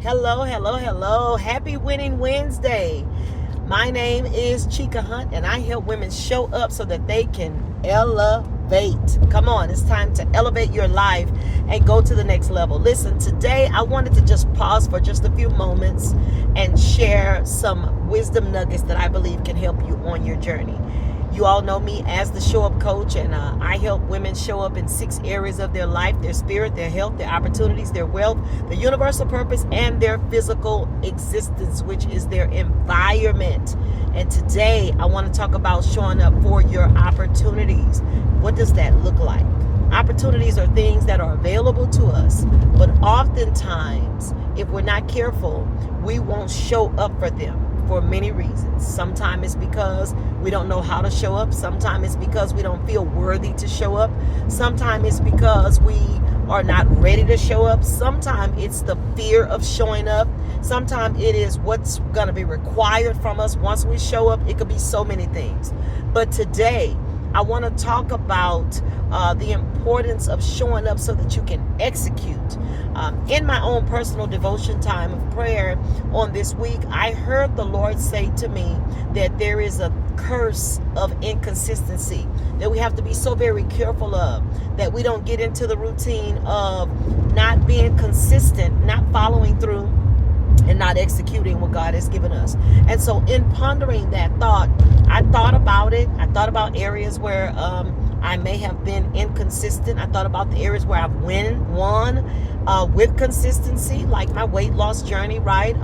Hello, hello, hello. Happy Winning Wednesday. My name is Chica Hunt, and I help women show up so that they can elevate. Come on, it's time to elevate your life and go to the next level. Listen, today I wanted to just pause for just a few moments and share some wisdom nuggets that I believe can help you on your journey. You all know me as the Show Up Coach, and I help women show up in 6 areas of their life: their spirit, their health, their opportunities, their wealth, their universal purpose, and their physical existence, which is their environment. And today I want to talk about showing up for your opportunities. What does that look like? Opportunities are things that are available to us, but oftentimes, if we're not careful, we won't show up for them for many reasons. Sometimes it's because we don't know how to show up. Sometimes it's because we don't feel worthy to show up. Sometimes it's because we are not ready to show up. Sometimes it's the fear of showing up. Sometimes it is what's going to be required from us once we show up. It could be so many things. But today, I want to talk about the importance of showing up so that you can execute. In my own personal devotion time of prayer on this week, I heard the Lord say to me that there is a curse of inconsistency that we have to be so very careful of, that we don't get into the routine of not being consistent, not following through, and not executing what God has given us. And so in pondering that thought, I thought about it. I thought about areas where I may have been inconsistent. I thought about the areas where I've won with consistency, like my weight loss journey, right?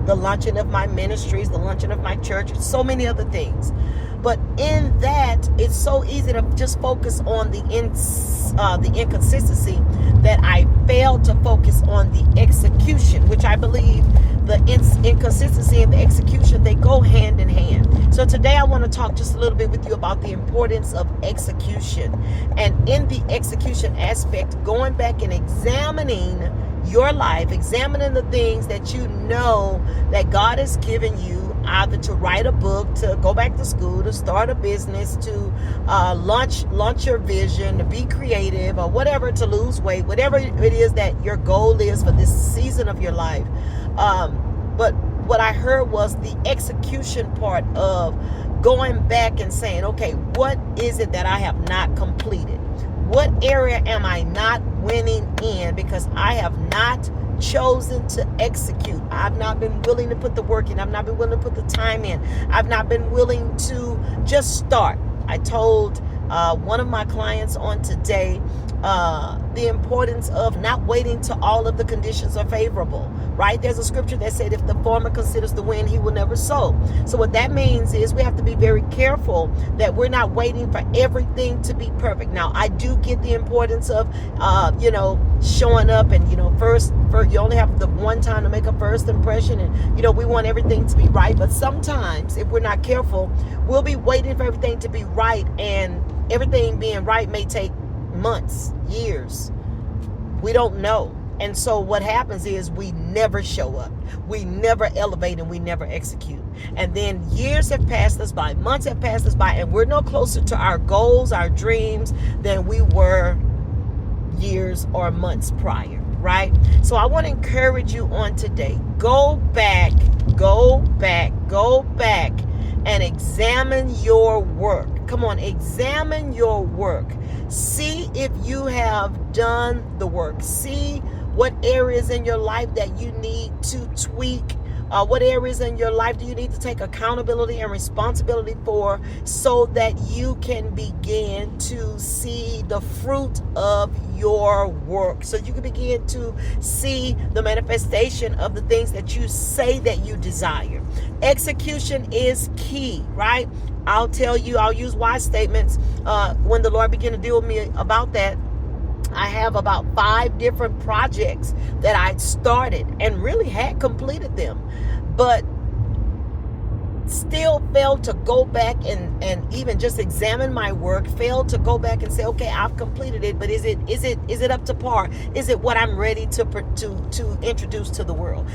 The launching of my ministries, the launching of my church, so many other things. But in that, it's so easy to just focus on the inconsistency that I failed to focus on the execution, which I believe the inconsistency and the execution, they go hand in hand. So today I want to talk just a little bit with you about the importance of execution. And in the execution aspect, going back and examining your life, examining the things that you know that God has given you, either to write a book, to go back to school, to start a business, to launch your vision, to be creative, or whatever, to lose weight, whatever it is that your goal is for this season of your life. But what I heard was the execution part of going back and saying, okay, what is it that I have not completed? What area am I not winning in because I have not chosen to execute? I've not been willing to put the work in. I've not been willing to put the time in. I've not been willing to just start. I told one of my clients on today the importance of not waiting till all of the conditions are favorable, right? There's a scripture that said, if the farmer considers the wind, he will never sow. So what that means is we have to be very careful that we're not waiting for everything to be perfect. Now, I do get the importance of, showing up and, first, you only have the one time to make a first impression, and, we want everything to be right. But sometimes if we're not careful, we'll be waiting for everything to be right, and everything being right may take months, years. We don't know. And so what happens is we never show up. We never elevate, and we never execute. And then years have passed us by, months have passed us by, and we're no closer to our goals, our dreams, than we were years or months prior, right? So I want to encourage you on today. Go back and examine your work. Come on, examine your work. See if you have done the work. See what areas in your life that you need to tweak. What areas in your life do you need to take accountability and responsibility for, so that you can begin to see the fruit of your work, so you can begin to see the manifestation of the things that you say that you desire. Execution is key, right? I'll use why statements. When the Lord began to deal with me about that, I have about 5 different projects that I'd started and really had completed them, but still failed to go back and even just examine my work, failed to go back and say, okay, I've completed it, but is it up to par? Is it what I'm ready to introduce to the world?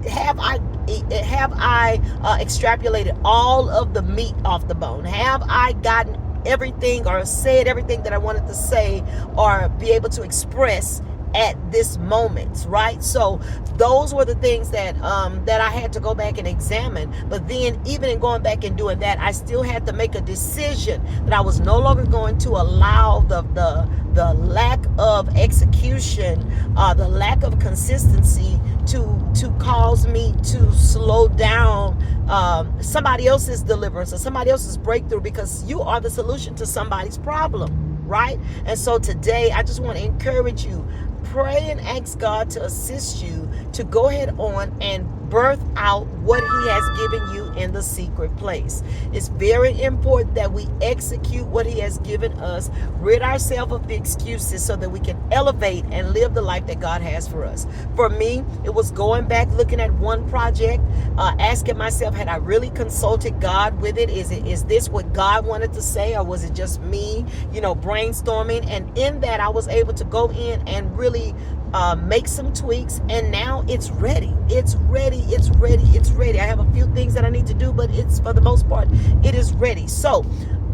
Have I extrapolated all of the meat off the bone? Have I gotten everything or said everything that I wanted to say or be able to express at this moment, right? So those were the things that that I had to go back and examine. But then even in going back and doing that, I still had to make a decision that I was no longer going to allow the lack of execution, the lack of consistency to cause me to slow down somebody else's deliverance or somebody else's breakthrough, because you are the solution to somebody's problem, right? And so today I just want to encourage you, pray and ask God to assist you to go ahead on and birth out what he has given you in the secret place. It's very important that we execute what he has given us, rid ourselves of the excuses so that we can elevate and live the life that God has for us. For me, it was going back, looking at one project, asking myself, had I really consulted God with it? Is this what God wanted to say, or was it just me, brainstorming? And in that, I was able to go in and really make some tweaks, and now it's ready. It's ready. I have a few things that I need to do, but it's, for the most part, it is ready. So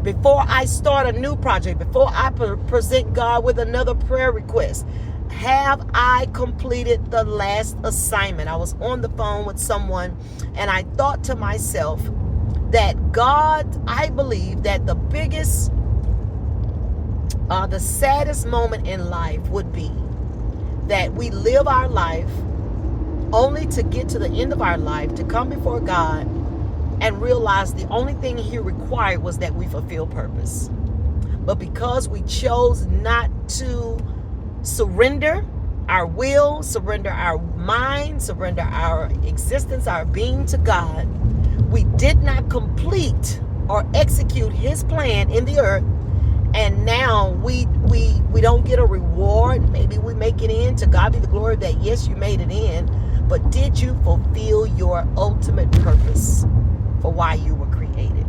before I start a new project, before I present God with another prayer request, have I completed the last assignment? I was on the phone with someone, and I thought to myself that God, I believe that the biggest, the saddest moment in life would be that we live our life only to get to the end of our life, to come before God and realize the only thing he required was that we fulfill purpose. But because we chose not to surrender our will, surrender our mind, surrender our existence, our being to God, we did not complete or execute his plan in the earth. And now we don't get a reward. Maybe we make it in. To God be the glory that yes, you made it in. But did you fulfill your ultimate purpose for why you were created?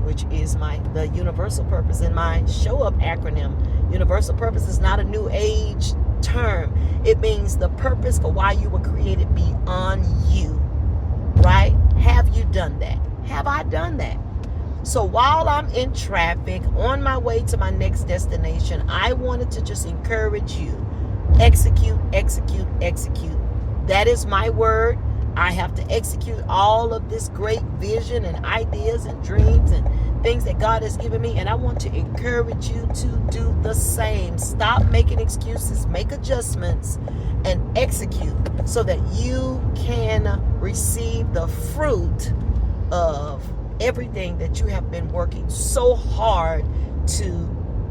Which is the universal purpose in my show up acronym. Universal purpose is not a new age term. It means the purpose for why you were created beyond you. Right? Have you done that? Have I done that? So while I'm in traffic on my way to my next destination, I wanted to just encourage you. Execute. That is my word. I have to execute all of this great vision and ideas and dreams and things that God has given me. And I want to encourage you to do the same. Stop making excuses, make adjustments, and execute so that you can receive the fruit of everything that you have been working so hard to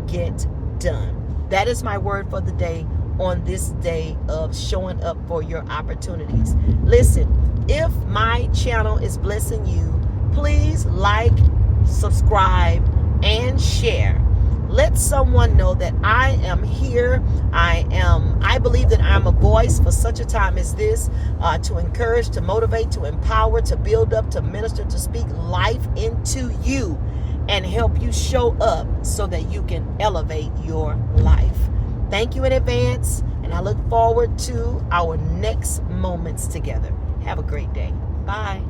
get done. That is my word for the day on this day of showing up for your opportunities. Listen, if my channel is blessing you, please like, subscribe, and share. Let someone know that I am here. I believe that I'm a voice for such a time as this, to encourage, to motivate, to empower, to build up, to minister, to speak life into you and help you show up so that you can elevate your life. Thank you in advance, and I look forward to our next moments together. Have a great day. Bye.